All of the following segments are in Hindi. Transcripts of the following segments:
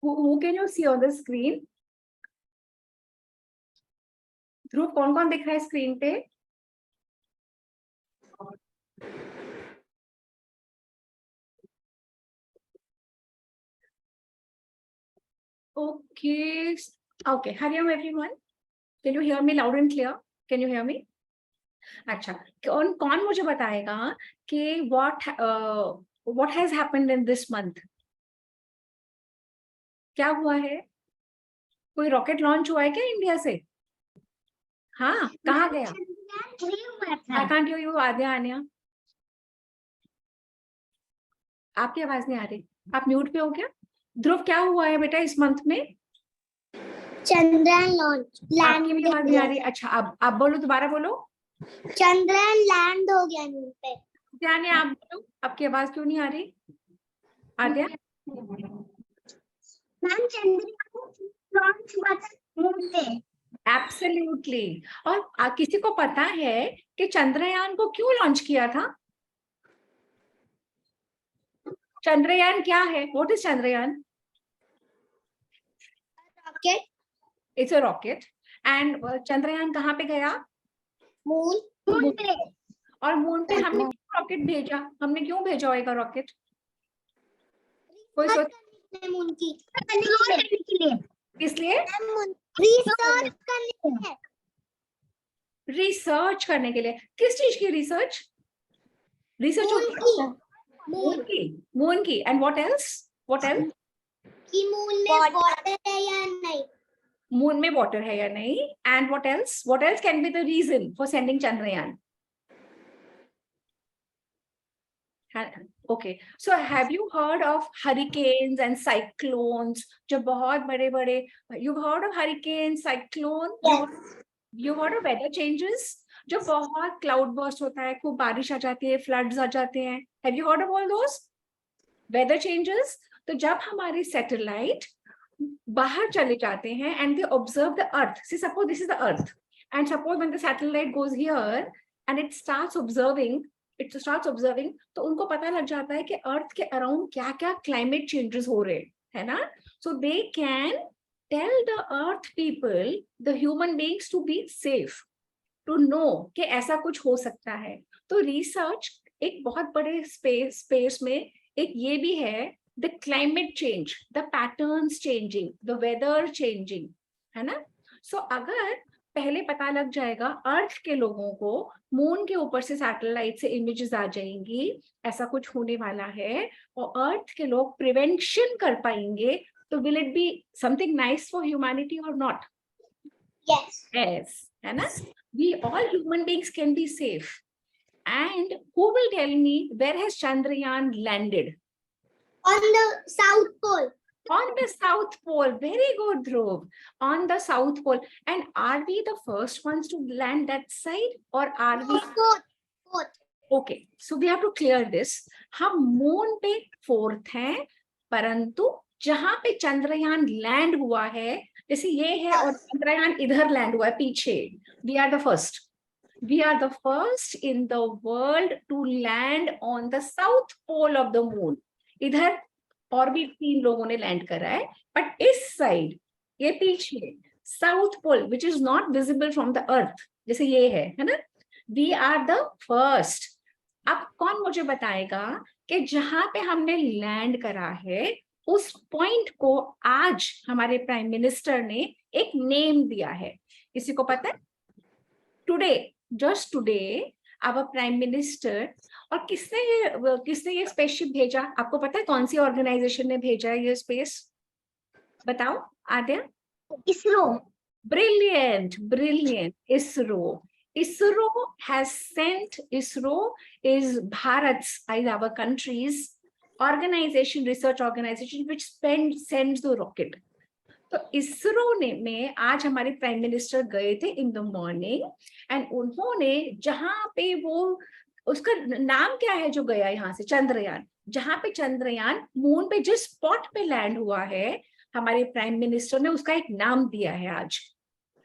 Who can you see on the screen? ध्रुव, कौन कौन दिख रहा है स्क्रीन पे? Okay. Okay. Hariom everyone. Can you hear me loud and clear? Can you hear me? अच्छा, कौन मुझे बताएगा कि what has happened in this month? क्या हुआ है? कोई रॉकेट लॉन्च हुआ है क्या इंडिया से? हाँ, कहाँ गया? I can't hear you, Anya. आपकी आवाज नहीं आ रही, आप म्यूट पे हो क्या? ध्रुव, क्या हुआ है बेटा इस मंथ में? चंद्रयान लॉन्च, आपकी भी आवाज नहीं आ रही। अच्छा, आप बोलो, दोबारा बोलो। चंद्रयान लैंड हो गया मून पे। जाने, आप बोलो, आपकी आवाज क्यों नहीं आ रही? आद्या, मैम चंद्रयान लॉन्च हुआ था मून पे। एब्सोल्युटली। और किसी को पता है कि चंद्रयान को क्यों लॉन्च किया था? चंद्रयान क्या है? What is Chandrayaan? Rocket. It's a rocket. And Chandrayaan कहाँ पे गया? मून पे। और मून पे हमने क्यों रॉकेट भेजा? हमने क्यों भेजा होगा रॉकेट? कोई सोच? मून की करने के लिए। इसलिए रिसर्च करने के लिए। रिसर्च करने के लिए। किस चीज की रिसर्च? रिसर्च मून की। And what else? कि मून में वाटर है या नहीं? मून में वाटर है या नहीं? And what else can be the reason for sending Chandrayaan? Okay, so have you heard of hurricanes and cyclones? जो बहुत बड़े बड़े, you've heard of hurricane, cyclone? Yes. You've heard of weather changes? जो बहुत cloud burst होता है, खूब बारिश आ जाती है, floods आ जाते हैं. Have you heard of all those weather changes? तो जब हमारे satellite बाहर चले जाते हैं and they observe the earth. See, suppose this is the earth, and suppose when the satellite goes here and it starts observing, तो उनको पता लग जाता है कि अर्थ के अराउंड क्या क्या क्लाइमेट चेंजेस हो रहे हैं ना. So they can tell the earth people, the human beings, to be safe, to know कि ऐसा कुछ हो सकता है. तो रिसर्च एक बहुत बड़े स्पेस में एक ये भी है, the climate change, the patterns changing, the weather changing, है ना. सो अगर पहले पता लग जाएगा अर्थ के लोगों को, मून के ऊपर से सैटेलाइट से इमेजेस आ जाएंगी, ऐसा कुछ होने वाला है, और अर्थ के लोग प्रिवेंशन कर पाएंगे, तो will it be something nice for humanity और नॉट? यस, है ना. We all human beings can be safe. And who will tell me where has Chandrayaan landed? On the South Pole. On the South Pole. Very good, Dhruv. On the South Pole. And are we the first ones to land that side, or are we? Fourth. Okay, so we have to clear this. हम मून पे 4th हैं, परंतु जहां पे चंद्रयान लैंड हुआ है, जैसे ये है और चंद्रयान इधर लैंड हुआ है पीछे, we are the first. We are the first in the world to land on the South Pole of the moon. इधर और भी 3 लोगों ने लैंड करा है, बट इस साइड, ये पीछे south pole, which is not visible from the earth, जैसे ये है ना, वी आर द फर्स्ट. अब कौन मुझे बताएगा कि जहां पे हमने लैंड करा है उस पॉइंट को आज हमारे प्राइम मिनिस्टर ने एक नेम दिया है? किसी को पता है? Today, just today, our prime minister. और किसने ये स्पेसशिप भेजा? आपको पता है कौन सी ऑर्गेनाइजेशन ने भेजा है ये स्पेस? बताओ Aadya. ISRO. Brilliant, ISRO has sent. ISRO is Bharat's, our country's organization, research organization, which sends the rocket. तो इसरो में आज हमारे प्राइम मिनिस्टर गए थे इन द मॉर्निंग, एंड उन्होंने जहां पे वो उसका नाम क्या है जो गया यहाँ से? चंद्रयान। जहां पे चंद्रयान मून पे जिस स्पॉट पे लैंड हुआ है, हमारे प्राइम मिनिस्टर ने उसका एक नाम दिया है आज।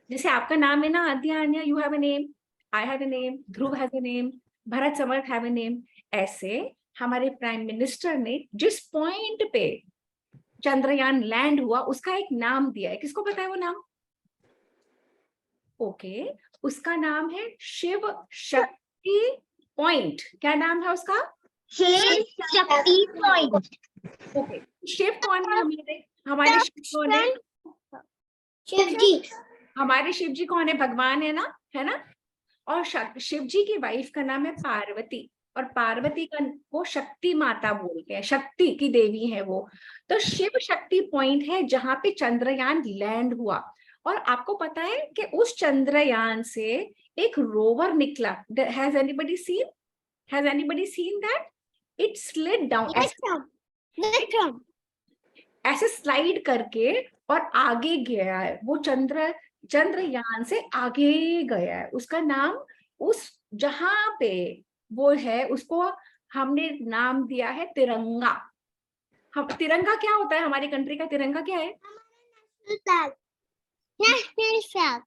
जैसे आपका नाम है ना Aadya, Anya, you have a name, I have a name, Dhruv has a name, Bharat Samarth have a name. ऐसे हमारे प्राइम मिनिस्टर ने जिस पॉइंट पे चंद्रयान लैंड हुआ उसका एक नाम दिया है। किसको पता है वो नाम? ओके, उसका नाम है शिव शक्ति पॉइंट। क्या नाम है उसका? शिव शक्ति पॉइंट। ओके, शिव कौन है? हमारे शिव कौन है? शिव जी। हमारे शिव जी कौन है? भगवान है ना। और शिव जी की वाइफ का नाम है पार्वती, और पार्वती का वो शक्ति माता बोलते हैं, शक्ति की देवी है वो। तो शिव शक्ति पॉइंट है जहां पे चंद्रयान लैंड हुआ। और आपको पता है कि उस चंद्रयान से एक रोवर निकला। Has anybody seen that? It slid down, ऐसे स्लाइड करके और आगे गया है वो। चंद्रयान से आगे गया है। उसका नाम, उस जहां पे वो है, उसको हमने नाम दिया है तिरंगा। हम तिरंगा क्या होता है? हमारी कंट्री का तिरंगा क्या है? National flag.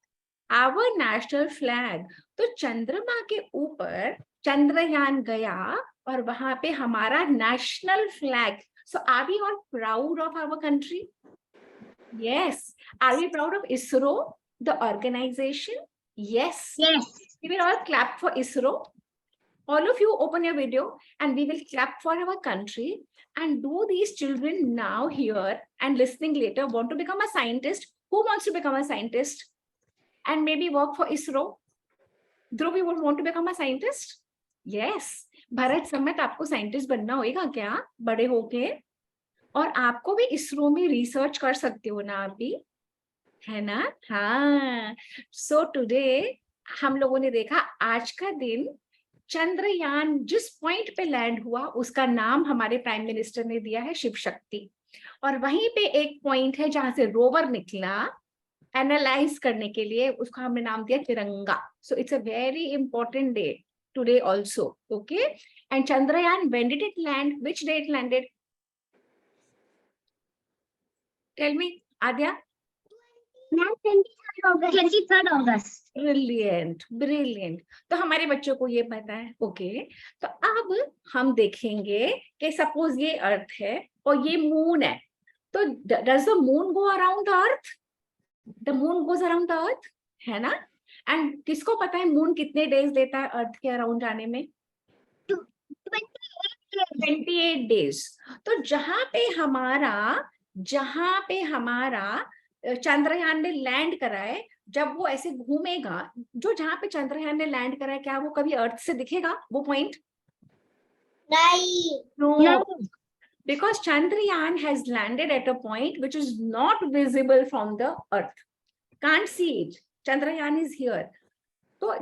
Our national flag. तो चंद्रमा के ऊपर चंद्रयान गया और वहां पे हमारा national flag. So are we all proud of our country? Yes. Are we proud of ISRO, the organization? Yes. Yes. We will all clap for ISRO. All of you open your video and we will clap for our country. And do these children now here and listening later want to become a scientist? Who wants to become a scientist and maybe work for ISRO? Dhruv, you would want to become a scientist? Yes. Bharat Samarth, आपको साइंटिस्ट बनना होगा क्या बड़े होके? और आपको भी इसरो में रिसर्च कर सकते हो ना आप भी, है ना? हाँ। सो टुडे हम लोगों ने देखा आज का दिन चंद्रयान जिस पॉइंट पे लैंड हुआ उसका नाम हमारे प्राइम मिनिस्टर ने दिया है शिव शक्ति। और वहीं पे एक पॉइंट है जहां से रोवर निकला एनालाइज करने के लिए, उसका हमने नाम दिया तिरंगा। So it's a very important day today also. Okay, and Chandrayaan, when did it land? Which day it landed? Tell me, Adya. 23rd August. Brilliant, brilliant. तो हमारे बच्चों को ये पता है। ओके, तो अब हम देखेंगे कि सपोज ये अर्थ है और ये मून है, तो does the moon go around the earth? The moon goes around the earth, है ना? एंड किसको पता है मून कितने डेज लेता है अर्थ के अराउंड जाने में? 28 डेज। तो जहां पे हमारा चंद्रयान ने लैंड करा है, जब वो ऐसे घूमेगा, जो जहां पे चंद्रयान ने लैंड करा है, क्या वो कभी अर्थ से दिखेगा वो पॉइंट? नहीं। No. Because Chandrayaan has landed at a point which is not visible from the earth. Can't see it. Chandrayaan is here. तो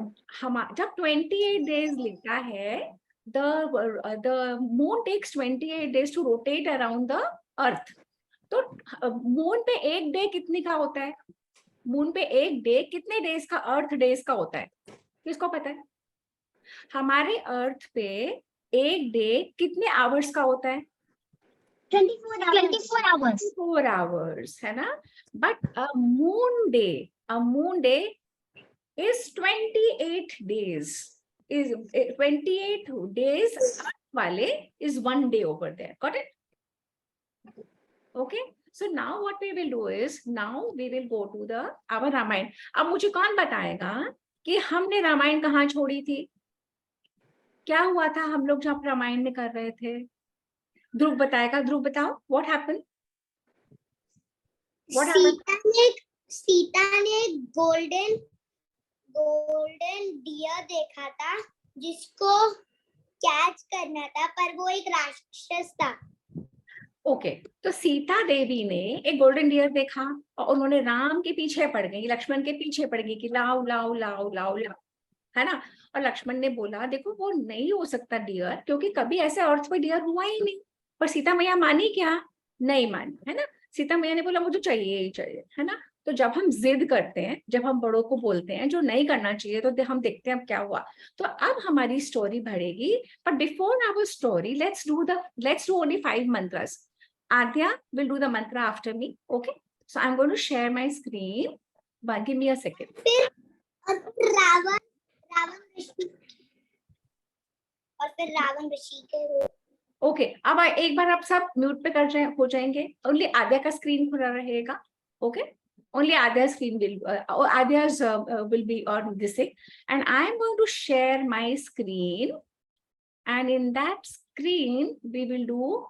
हम जब 28 days लेता है, the moon takes 28 days to rotate around the earth. तो मून पे एक डे कितने का होता है? मून पे एक डे कितने डेज का, अर्थ डेज का होता है? किसको पता है? हमारे अर्थ पे एक डे कितने आवर्स का होता है? 24 hours. 4 hours, है ना? But a moon day is 28 days. Is 28 days wale is 1 day over there. Got it? Okay. So now what we will do is, now we will go to our Ramayan. अब मुझे कौन बताएगा कि हमने रामायण कहाँ छोड़ी थी? क्या हुआ था हम लोग जब रामायण में कर रहे थे? ध्रुव बताएगा। ध्रुव बताओ, what happened? सीता ने गोल्डन डियर देखा था जिसको कैच करना था, पर वो एक राक्षस था। ओके, तो सीता देवी ने एक गोल्डन डियर देखा और उन्होंने राम के पीछे पड़ गई, लक्ष्मण के पीछे पड़ गई कि लाओ लाओ लाओ लाओ लाओ, है ना? और लक्ष्मण ने बोला देखो वो नहीं हो सकता डियर, क्योंकि कभी ऐसे अर्थ पे डियर हुआ ही नहीं। पर सीता मैया मानी क्या? नहीं मानी, है ना? सीता मैया ने बोला मुझे चाहिए ही चाहिए, है ना? तो जब हम जिद करते हैं, जब हम बड़ों को बोलते हैं जो नहीं करना चाहिए, तो हम देखते हैं अब क्या हुआ। तो अब हमारी स्टोरी बढ़ेगी, but before our story let's do only 5 mantras. Adya will do the mantra after me. Okay, so I'm going to share my screen, but give me a second. फिर रावण ऋषि और फिर रावण ऋषि के ओके अब एक बार आप सब म्यूट पे हो जाएंगे, ओनली आद्या का स्क्रीन खुला रहेगा. Okay, only Adya's screen will be on this thing, and I am going to share my screen, and in that screen we will do,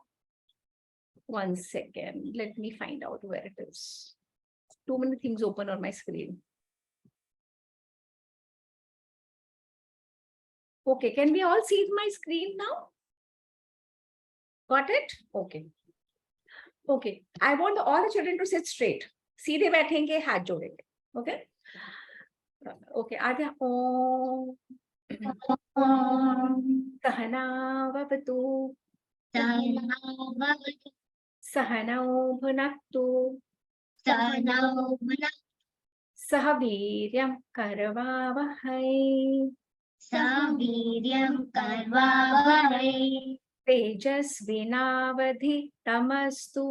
one second, let me find out where it is. Too many things open on my screen. Okay, can we all see my screen now? Got it? Okay. Okay, I want all the children to sit straight. सीधे बैठेंगे, हाथ जोड़ेंगे. Okay? Okay, आद्या ओम सहनावतु सहनौ भुनक्तु सह वीर्यं करवावहै तेजस्विनावधीतमस्तु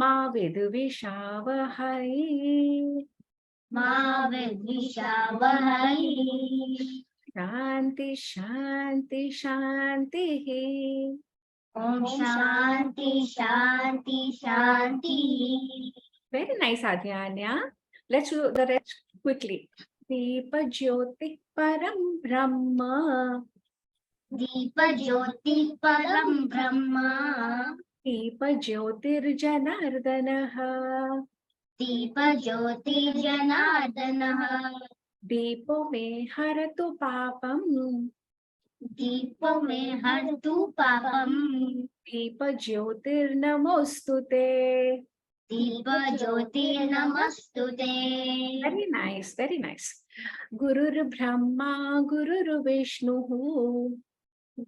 मा विद्विषावहै शांति शांति शांतिः. Om Shanti Shanti Shanti. Very nice, Adhyanya. Let's do the rest quickly. Deepa Jyoti Param Brahma. Deepa Jyoti Param Brahma. Deepa Jyotir Janardanaha. Deepa Jyoti Janardanaha. Deepo me haratu papam. Deepo me hartu papam. Deepa Jyotir namostute. Deepa Jyoti namostute. Very nice, very nice. Gurur Brahma, Gurur Vishnu.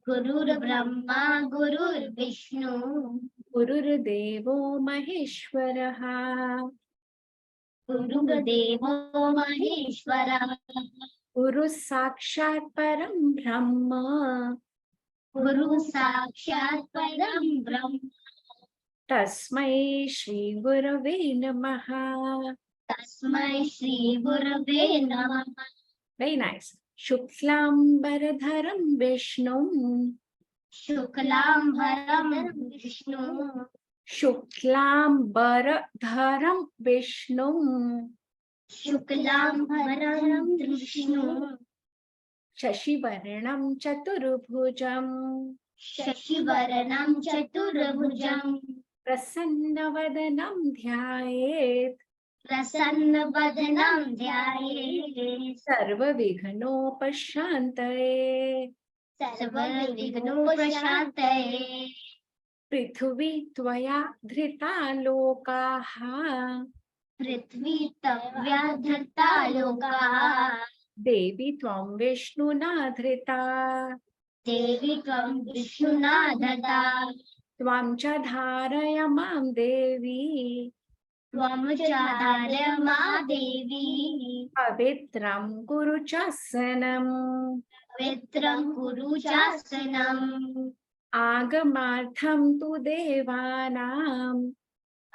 Gurur Brahma, Gurur Vishnu. Gurur Devo Maheshwaraha. Gurur Devo Maheshwaraha. Guru Sakshat Param Brahma. Guru Sakshat Param Brahma. Tasmai Shri Gurave Namaha. Tasmai Shri Gurave Namaha. Very nice. Shuklam Bharadharam Vishnu. Shuklam Bharam Vishnu. Shuklam Bharadharam Vishnu. Shuklam Bharam Vishnu. Shashivarnam Chaturbhujam. Shashivaranam Chaturbhujam. Prasannavadanam Dhyayet. Prasanna Vadanam Dhyayet. Sarva Vighnopasyantare. Sarva Vighnopasyantare. Prithvi Tvaya Dhrita Lokaha. Prithvi Tavya Dhrita Lokaha. Devi Tvam Vishnuna Dhrita. Devi Tvam Vishnuna Dhrita. Tvam cha dharaya mam Devi. Tvam Chadharya Ma Devi. Pavitram Guru Chasanam. Vitram Guru Chasanam. Agamartham tu devanam.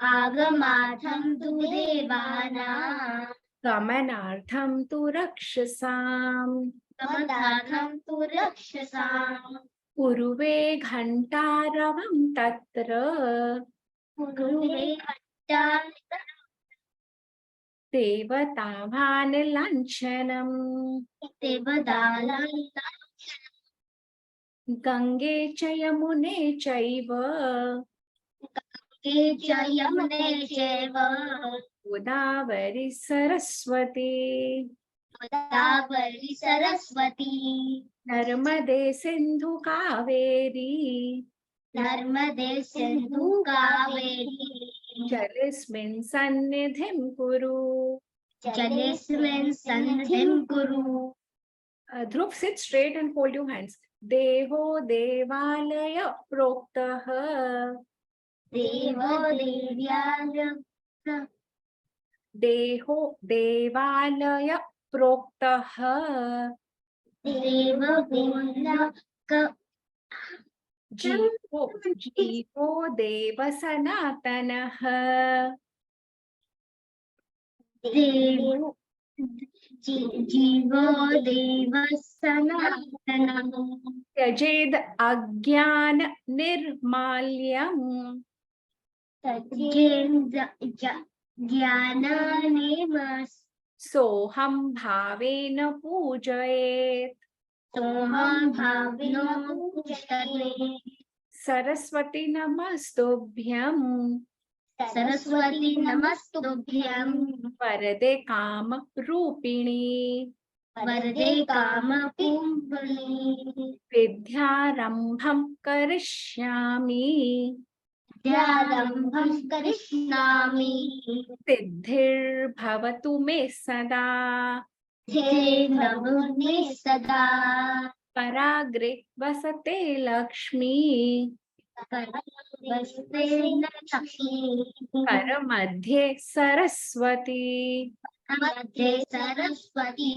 Agamatham tu Devanam. Gamanartham tu rakshasam. Gamadhanam tu Rakshasam. Uruve Ghantaravam Tatra. Guruve Bhattan. Devatavhan Lanchanam. Devadalam. Gange Chayamune Chaiva. Ke Jayamne Cheva. Godavari Saraswati. Godavari Saraswati. Narmade Sindhu Kaveri. Narmade Sindhu Kaveri. Jalismin Sannidhim Kuru. Jalismin Sannidhim Kuru. Dhruv, sit straight and hold your hands. Deho Devalaya Proktaha. देवो देव्याय देहो देवालय प्रोक्तः देवो देव्या जीवो जीवो देव सनातनः देवो जीवो देव सनातनः त्यजेद अज्ञान निर्माल्यम् ज्ञानेन सोहं भावेन पूजयेत् सोहं भावेन पूजये सरस्वती नमस्तुभ्यं सरस्वती नमस्तुभ्यं वरदे काम रूपिणी वरदे कामपूर्णी विद्यारंभं करिष्यामि विद्यारम्भं करिष्यामि सिद्धिर्भवतु मे सदा हे नमोऽस्मि सदा पराग्रे वसते लक्ष्मी वस्ते लक्ष्मी करमध्ये सरस्वती मध्ये सरस्वती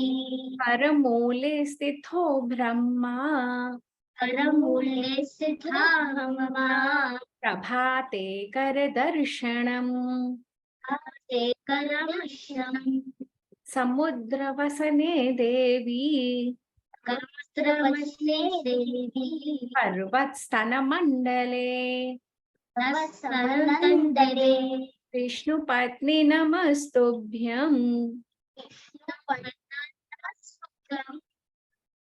करमूले स्थितो ब्रह्मा करमूले स्थिता मम प्रभाते करदर्शनम् ते करमश्यम् समुद्रवसने देवी कर्मस्त्रवस्ने देवी पर्वतस्तनमण्डले वत्सनन्दरे विष्णुपत्नी नमस्तुभ्यम्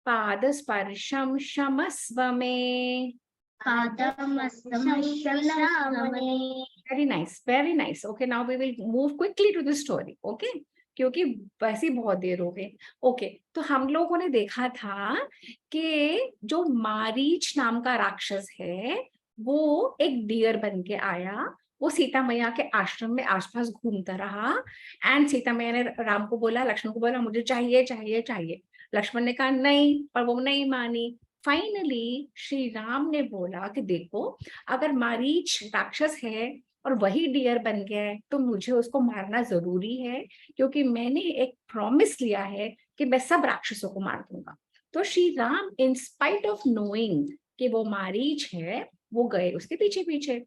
पादस्पर्शं क्षमस्व मे very nice okay now we will move quickly to the story okay क्योंकि वैसे ही बहुत देर हो गई ओके तो हम लोगों ने देखा था कि जो मारीच नाम का राक्षस है वो एक डियर बन के आया वो सीता मैया के आश्रम में आसपास घूमता रहा एंड सीता मैया ने राम को बोला लक्ष्मण को बोला मुझे चाहिए चाहिए चाहिए लक्ष्मण ने कहा नहीं पर वो नहीं मानी फाइनली श्री राम ने बोला कि देखो अगर मारीच राक्षस है और वही डियर बन गया है तो मुझे उसको मारना जरूरी है क्योंकि मैंने एक प्रॉमिस लिया है कि मैं सब राक्षसों को मार दूंगा तो Shri Ram in spite of knowing कि वो मारीच है वो गए उसके पीछे पीछे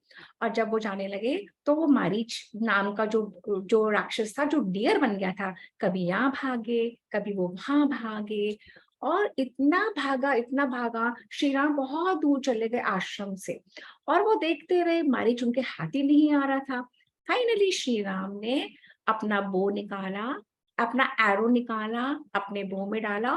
और जब वो जाने लगे तो वो मारीच नाम का जो राक्षस था जो डियर बन गया था कभी यहाँ भागे कभी वो वहां भागे और इतना भागा श्री राम बहुत दूर चले गए आश्रम से और वो देखते रहे मारीच उनके हाथ ही नहीं आ रहा था फाइनली श्री राम ने अपना बो निकाला अपना एरो निकाला अपने बो में डाला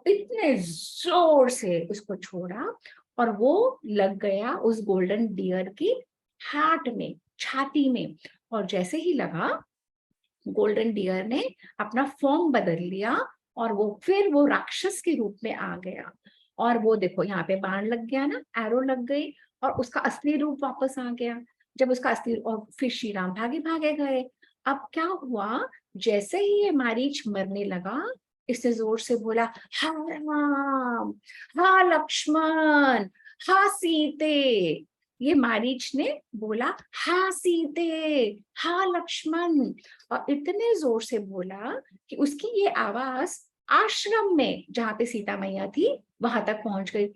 इतने जोर से उसको छोड़ा और वो लग गया उस गोल्डन डियर की हार्ट में छाती में और जैसे ही लगा गोल्डन डियर ने अपना फॉर्म बदल लिया और वो राक्षस के रूप में आ गया और वो देखो यहाँ पे बाण लग गया ना एरो लग गई और उसका असली रूप वापस आ गया जब उसका असली और फिर श्री राम भागे भागे गए अब क्या हुआ जैसे ही ये मारीच मरने लगा इसने जोर से बोला हा राम हा लक्ष्मण हा सीते ये मारीच ने बोला हा सीते हा लक्ष्मण और इतने जोर से बोला कि उसकी ये आवाज आश्रम में जहां पे सीता मैया थी वहां तक पहुंच गई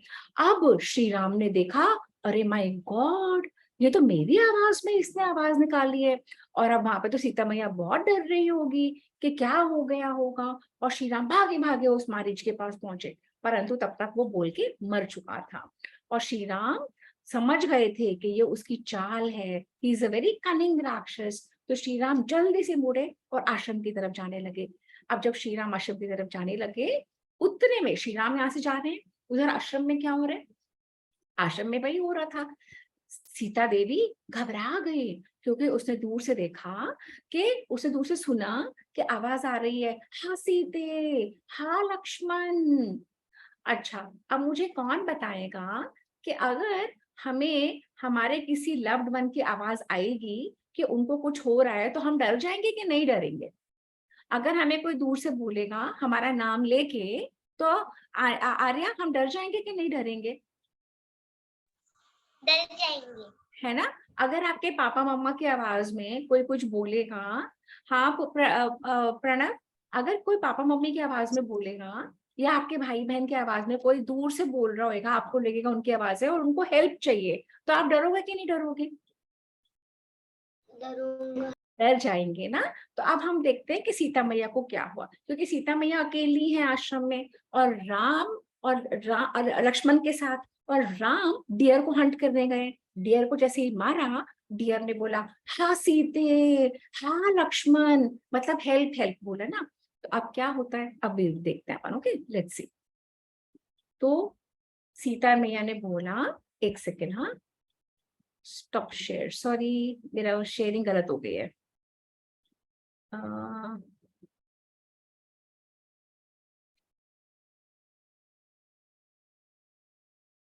अब श्री राम ने देखा अरे माय गॉड ये तो मेरी आवाज में इसने आवाज निकाली है और अब वहां पे तो सीता मैया बहुत डर रही होगी कि क्या हो गया होगा और श्री राम भागे भागे उस मारीच के पास पहुंचे परंतु तब तक वो बोल के मर चुका था और श्री राम समझ गए थे कि ये उसकी चाल है he is a very cunning राक्षस तो श्री राम जल्दी से मुड़े और आश्रम की तरफ जाने लगे अब जब श्री राम आश्रम की तरफ जाने लगे उतने में श्री राम यहाँ से जा रहे हैं उधर आश्रम में क्या हो रहा है आश्रम में वही हो रहा था सीता देवी घबरा गई क्योंकि उसने दूर से देखा कि उसने दूर से सुना कि आवाज आ रही है हाँ सीते हाँ लक्ष्मण अच्छा अब मुझे कौन बताएगा कि अगर हमें हमारे किसी लव्ड वन की आवाज आएगी कि उनको कुछ हो रहा है तो हम डर जाएंगे कि नहीं डरेंगे अगर हमें कोई दूर से बोलेगा हमारा नाम लेके तो आर्या हम डर जाएंगे कि नहीं डरेंगे डर जाएंगे है ना। अगर आपके पापा मम्मा की आवाज में कोई कुछ बोलेगा, हाँ प्रणव, अगर कोई पापा मम्मी की आवाज में बोलेगा या आपके भाई बहन की आवाज में कोई दूर से बोल रहा होगा, आपको लगेगा उनकी आवाज है और उनको हेल्प चाहिए, तो आप डरोगे कि नहीं डरोगे? डरूंगा। डर जाएंगे ना। तो अब हम देखते हैं कि सीता मैया को क्या हुआ, क्योंकि सीता मैया अकेली है आश्रम में, और और लक्ष्मण के साथ, और राम डियर को हंट करने गए। डियर को जैसे ही मारा, डियर ने बोला हाँ सीते, हाँ लक्ष्मण, मतलब हेल्प हेल्प बोला ना। तो अब क्या होता है, अब देखते हैं अपन। Okay, let's see. तो सीता मैया ने बोला, एक सेकेंड, हाँ स्टॉप शेयर, सॉरी मेरा शेयरिंग गलत हो गई है।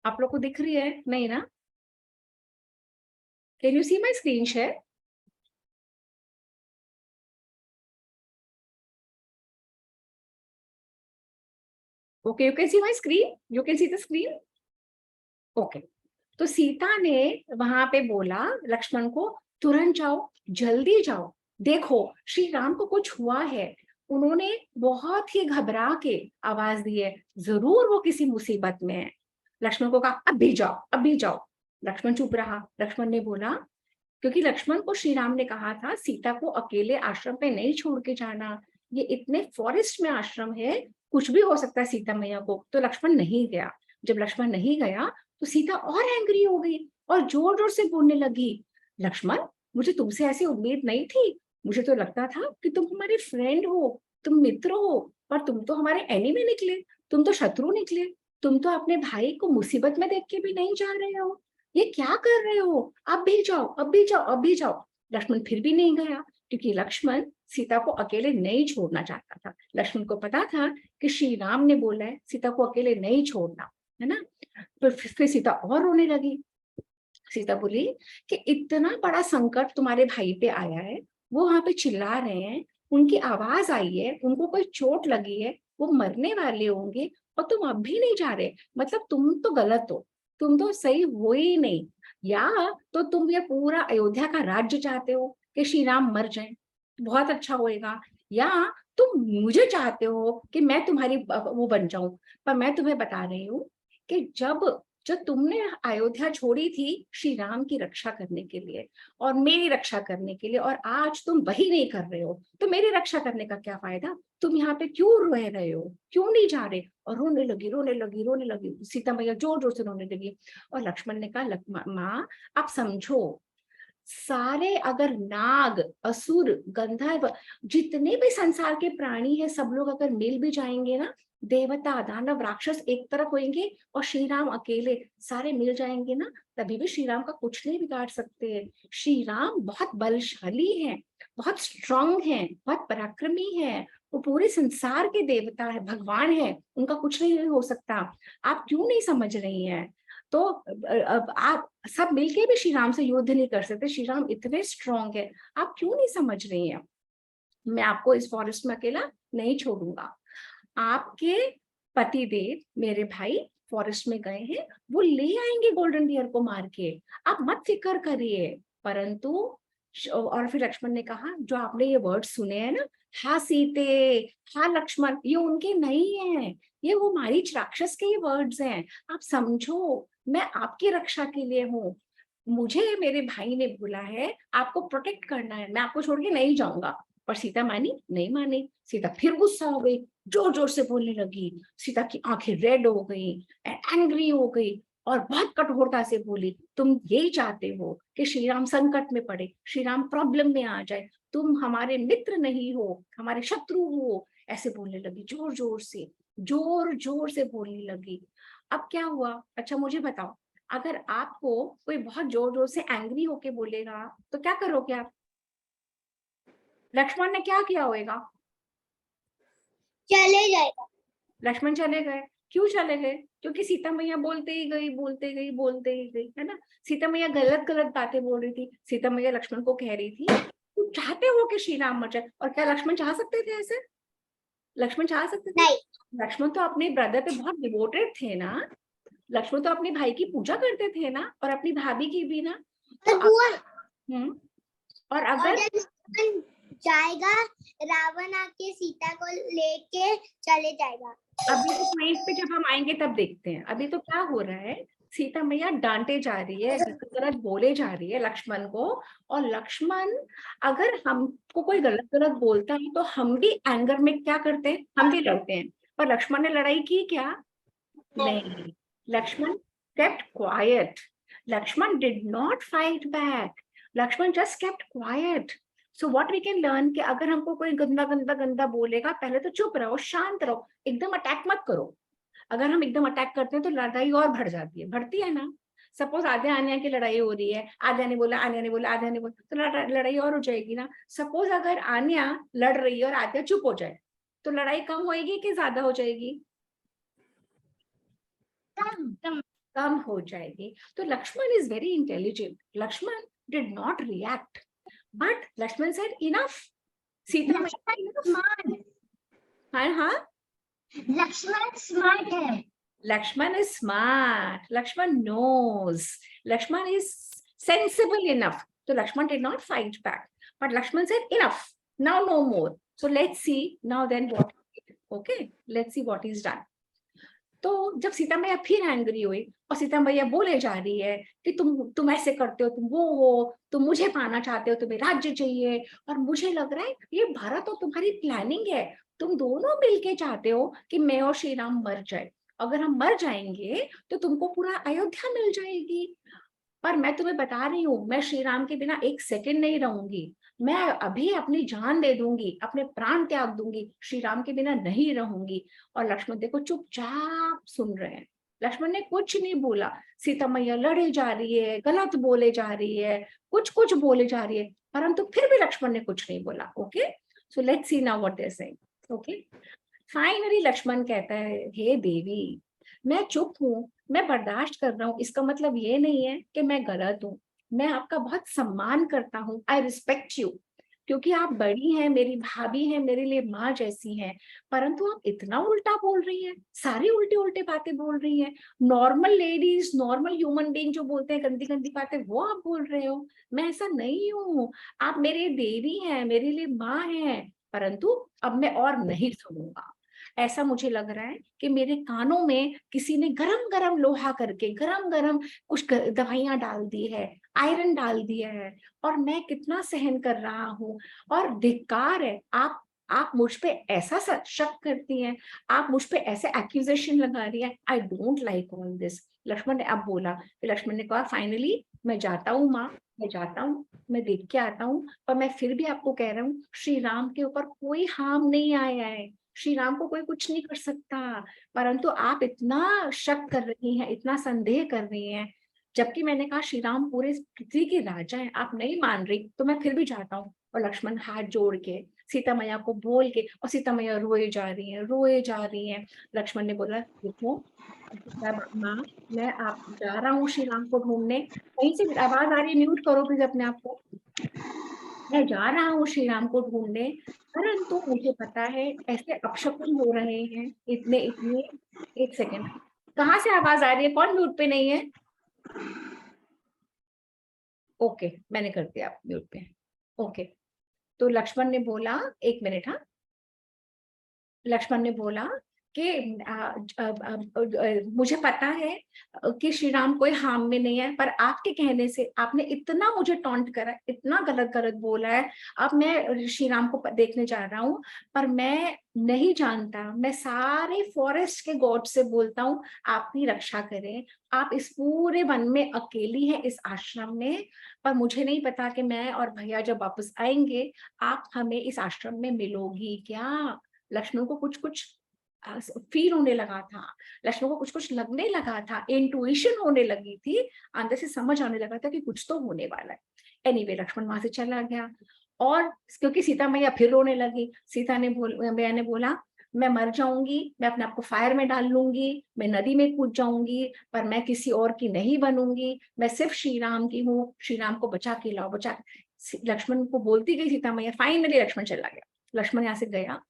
आप लोग को दिख रही है नहीं ना? Can you see my screen share? Okay, you can see my screen, you can see the screen. Okay, तो सीता ने वहां पे बोला लक्ष्मण को, तुरंत जाओ, जल्दी जाओ, देखो श्री राम को कुछ हुआ है। उन्होंने बहुत ही घबरा के आवाज दी है, जरूर वो किसी मुसीबत में है। लक्ष्मण को कहा अब भी जाओ, अब भी जाओ। लक्ष्मण चुप रहा। लक्ष्मण ने बोला, क्योंकि लक्ष्मण को श्री राम ने कहा था सीता को अकेले आश्रम पे नहीं छोड़ के जाना, ये इतने फॉरेस्ट में आश्रम है, कुछ भी हो सकता है सीता मैया को। तो लक्ष्मण नहीं गया। जब लक्ष्मण नहीं गया तो सीता और एंग्री हो गई और जोर जोर से बोलने लगी, लक्ष्मण मुझे तुमसे ऐसी उम्मीद नहीं थी, मुझे तो लगता था कि तुम हमारे फ्रेंड हो, तुम मित्र हो, पर तुम तो हमारे एनिमी निकले, तुम तो शत्रु निकले। तुम तो अपने भाई को मुसीबत में देख के भी नहीं जा रहे हो, ये क्या कर रहे हो? अब भी जाओ, अब भी जाओ, अब भी जाओ। लक्ष्मण फिर भी नहीं गया, क्योंकि लक्ष्मण सीता को अकेले नहीं छोड़ना चाहता था। लक्ष्मण को पता था कि श्री राम ने बोला है सीता को अकेले नहीं छोड़ना, है ना। तो फिर सीता और रोने लगी। सीता बोली कि इतना बड़ा संकट तुम्हारे भाई पे आया है, वो वहां पे चिल्ला रहे हैं, उनकी आवाज आई है, उनको कोई चोट लगी है, वो मरने वाले होंगे, और तुम अब भी नहीं जा रहे, मतलब तुम तो गलत हो, तुम तो सही हो ही नहीं। या तो तुम ये पूरा अयोध्या का राज्य चाहते हो कि श्री राम मर जाए, बहुत अच्छा होएगा, या तुम मुझे चाहते हो कि मैं तुम्हारी वो बन जाऊं। पर मैं तुम्हें बता रही हूँ कि जब जब तुमने अयोध्या छोड़ी थी श्री राम की रक्षा करने के लिए और मेरी रक्षा करने के लिए, और आज तुम वही नहीं कर रहे हो, तो मेरी रक्षा करने का क्या फायदा? तुम यहाँ पे क्यों रह रहे हो, क्यों नहीं जा रहे? और रोने लगी, रोने लगी, रोने लगी। सीता मैया जोर जोर से रोने लगी। और लक्ष्मण ने कहा, माँ आप समझो, सारे अगर नाग, असुर, गंधर्व, जितने भी संसार के प्राणी है, सब लोग अगर मिल भी जाएंगे ना, देवता दानव राक्षस एक तरफ होंगे और श्री राम अकेले सारे मिल जाएंगे ना, तभी भी श्री राम का कुछ नहीं बिगाड़ सकते। श्री राम बहुत बलशाली हैं, बहुत स्ट्रांग हैं, बहुत पराक्रमी हैं, वो पूरे संसार के देवता है, भगवान है, उनका कुछ नहीं हो सकता। आप क्यों नहीं समझ रही हैं? तो अब आप सब मिलके भी श्री राम से युद्ध नहीं कर सकते, श्री राम इतने स्ट्रांग है, आप क्यों नहीं समझ रही हैं? मैं आपको इस फॉरेस्ट में अकेला नहीं छोड़ूंगा। आपके पति देव मेरे भाई फॉरेस्ट में गए हैं, वो ले आएंगे गोल्डन डियर को मार के, आप मत फिक्र करिए। परंतु और फिर लक्ष्मण ने कहा, जो आपने ये वर्ड सुने हैं ना, हाँ सीते, हाँ लक्ष्मण, ये उनके नहीं है, ये वो मारीच राक्षस के ये वर्ड्स हैं। आप समझो, मैं आपकी रक्षा के लिए हूँ, मुझे मेरे भाई ने बोला है आपको प्रोटेक्ट करना है, मैं आपको छोड़ के नहीं जाऊंगा। पर सीता मानी नहीं मानी। सीता फिर गुस्सा हो गई, जोर जोर से बोलने लगी। सीता की आंखें रेड हो गई, एंग्री हो गई, और बहुत कठोरता से बोली, तुम यही चाहते हो कि श्री राम संकट में पड़े, श्री राम प्रॉब्लम में आ जाए, तुम हमारे मित्र नहीं हो, हमारे शत्रु हो। ऐसे बोलने लगी, जोर जोर से, जोर जोर से बोलने लगी। अब क्या हुआ, अच्छा मुझे बताओ, अगर आपको कोई बहुत जोर जोर से एंग्री होके बोलेगा तो क्या करोगे आप? लक्ष्मण ने क्या किया होगा? चले जाएगा। लक्ष्मण चले गए। क्यों चले गए? क्योंकि सीता मैया बोलते ही गई, बोलते गई, बोलते ही गई, है ना। सीता मैया गलत गलत बातें बोल रही थी। सीता मैया लक्ष्मण को कह रही थी, तुम चाहते हो कि श्री राम मर जाए? और क्या लक्ष्मण चाह सकते थे ऐसे? लक्ष्मण चाह सकते थे? नहीं। लक्ष्मण तो अपने ब्रदर पे बहुत डिवोटेड थे ना, लक्ष्मण तो अपने भाई की पूजा करते थे ना, और अपनी भाभी की भी ना। और बुआ, और और अगर जब रावण जाएगा, रावण आके सीता को लेके चले जाएगा। अभी तो पॉइंट पे जब हम आएंगे तब देखते हैं। अभी तो क्या हो रहा है, सीता मैया डांटे जा रही है, गलत बोले जा रही है लक्ष्मण को, और लक्ष्मण अगर हमको कोई गलत गलत बोलता है तो हम भी एंगर में क्या करते हैं, हम भी लड़ते हैं। पर लक्ष्मण ने लड़ाई की क्या? नहीं, Lakshman kept quiet. Lakshman did not fight back. Lakshman just kept quiet. So what we can learn कि अगर हमको कोई गंदा गंदा गंदा बोलेगा, पहले तो चुप रहो, शांत रहो, एकदम अटैक मत करो। अगर हम एकदम अटैक करते हैं तो लड़ाई और बढ़ जाती है, बढ़ती है ना। सपोज आधे आने की लड़ाई हो रही है, आधे ने बोला, आने ने बोला, आधे ने बोला, तो लड़ाई और हो जाएगी ना। सपोज अगर आन्या लड़ रही है और आद्या चुप हो जाए, तो लड़ाई कम होएगी कि ज्यादा हो जाएगी? कम हो जाएगी। तो Lakshman is very intelligent. Lakshman did not react, but Lakshman said enough. Sita हाँ हाँ, लक्ष्मण स्मार्ट है। Lakshman is smart, Lakshman knows, Lakshman is sensible enough. So Lakshman did not fight back, but Lakshman said enough, now no more. So let's see now then what, okay, let's see what is done. तो जब सीता मैया फिर एंग्री हुई और सीता मैया बोले जा रही है कि तुम ऐसे करते हो, तुम वो हो, तुम मुझे पाना चाहते हो, तुम्हें राज्य चाहिए, और मुझे लग रहा है ये भारत और तुम्हारी प्लानिंग है, तुम दोनों मिलके चाहते हो कि मैं और श्री राम मर जाए। अगर हम मर जाएंगे तो तुमको पूरा अयोध्या मिल जाएगी। पर मैं तुम्हें बता रही हूँ, मैं श्री राम के बिना एक सेकंड नहीं रहूंगी। मैं अभी अपनी जान दे दूंगी, अपने प्राण त्याग दूंगी, श्री राम के बिना नहीं रहूंगी। और लक्ष्मण देखो चुपचाप सुन रहे हैं, लक्ष्मण ने कुछ नहीं बोला। सीता मैया लड़े जा रही है, गलत बोले जा रही है, कुछ कुछ बोले जा रही है, परंतु फिर भी लक्ष्मण ने कुछ नहीं बोला। Okay, so let's see now what they are saying. Okay, finally Lakshman कहता है, हे देवी, मैं चुप हूँ, मैं बर्दाश्त कर रहा हूँ, इसका मतलब ये नहीं है कि मैं गलत हूँ। मैं आपका बहुत सम्मान करता हूँ, आई रिस्पेक्ट यू, क्योंकि आप बड़ी हैं, मेरी भाभी हैं, मेरे लिए माँ जैसी हैं। परंतु आप इतना उल्टा बोल रही हैं, सारी उल्टे उल्टे बातें बोल रही हैं। Normal ladies, normal human being जो बोलते हैं गंदी गंदी बातें, वो आप बोल रहे हो। मैं ऐसा नहीं हूँ, आप मेरे देवी हैं, मेरे लिए माँ हैं, परंतु अब मैं और नहीं सुनूंगा। ऐसा मुझे लग रहा है कि मेरे कानों में किसी ने गरम गरम लोहा करके, गरम गरम कुछ दवाइयां डाल दी है, आयरन डाल दिया है, और मैं कितना सहन कर रहा हूँ। और धिक्कार है, आप मुझ पे ऐसा शक करती हैं, आप मुझ पे ऐसे एक्यूजेशन लगा रही है। I don't like all this. Lakshman ने अब बोला, फिर लक्ष्मण ने कहा, फाइनली मैं जाता हूँ माँ, मैं जाता हूँ, मैं देख के आता हूँ, पर मैं फिर भी आपको कह रहा हूँ, श्री राम के ऊपर कोई हार्म नहीं आया है, श्री राम को कोई कुछ नहीं कर सकता। परंतु आप इतना शक कर रही हैं, इतना संदेह कर रही हैं, जबकि मैंने कहा श्री राम पूरे पृथ्वी के राजा हैं। आप नहीं मान रही तो मैं फिर भी जाता हूँ। और लक्ष्मण हाथ जोड़ के सीता मैया को बोल के, और सीता मैया रोए जा रही हैं, रोए जा रही हैं। लक्ष्मण ने बोला, देखो माँ, मैं आप जा रहा हूँ श्री राम को ढूंढने। कहीं से आवाज आ रही है, म्यूट करो प्लीज अपने आप को। मैं जा रहा हूँ श्री राम को ढूंढने, परंतु मुझे पता है ऐसे अपशकुन हो रहे हैं, इतने इतने। एक सेकेंड, कहाँ से आवाज आ रही है? कौन म्यूट पे नहीं है? ओके, मैंने कर दिया आप म्यूट पे। ओके, तो लक्ष्मण ने बोला, एक मिनट, हाँ, लक्ष्मण ने बोला कि मुझे पता है कि श्री राम कोई हार्म में नहीं है, पर आपके कहने से आपने इतना मुझे टॉन्ट करा, इतना गलत गलत बोला है। अब मैं श्री राम को देखने जा रहा हूँ, पर मैं नहीं जानता, मैं सारे फॉरेस्ट के गॉड से बोलता हूँ आप ही रक्षा करें। आप इस पूरे वन में अकेली हैं, इस आश्रम में, पर मुझे नहीं पता कि मैं और भैया जब वापस आएंगे आप हमें इस आश्रम में मिलोगी क्या। लक्ष्मण को कुछ कुछ फील होने लगा था, लक्ष्मण को कुछ कुछ लगने लगा था, इंट्यूशन होने लगी थी, अंदर से समझ आने लगा था कि कुछ तो होने वाला है। एनीवे, लक्ष्मण वहां से चला गया, और क्योंकि सीता मैया फिर रोने लगी। मैया ने बोला, मैं मर जाऊंगी, मैं अपने आप को फायर में डाल लूंगी, मैं नदी में कूद जाऊंगी, पर मैं किसी और की नहीं बनूंगी, मैं सिर्फ श्री राम की हूँ, श्री राम को बचा के लाओ, बचा। लक्ष्मण को बोलती गई सीता मैया, फाइनली लक्ष्मण चला गया। लक्ष्मण यहाँ से गया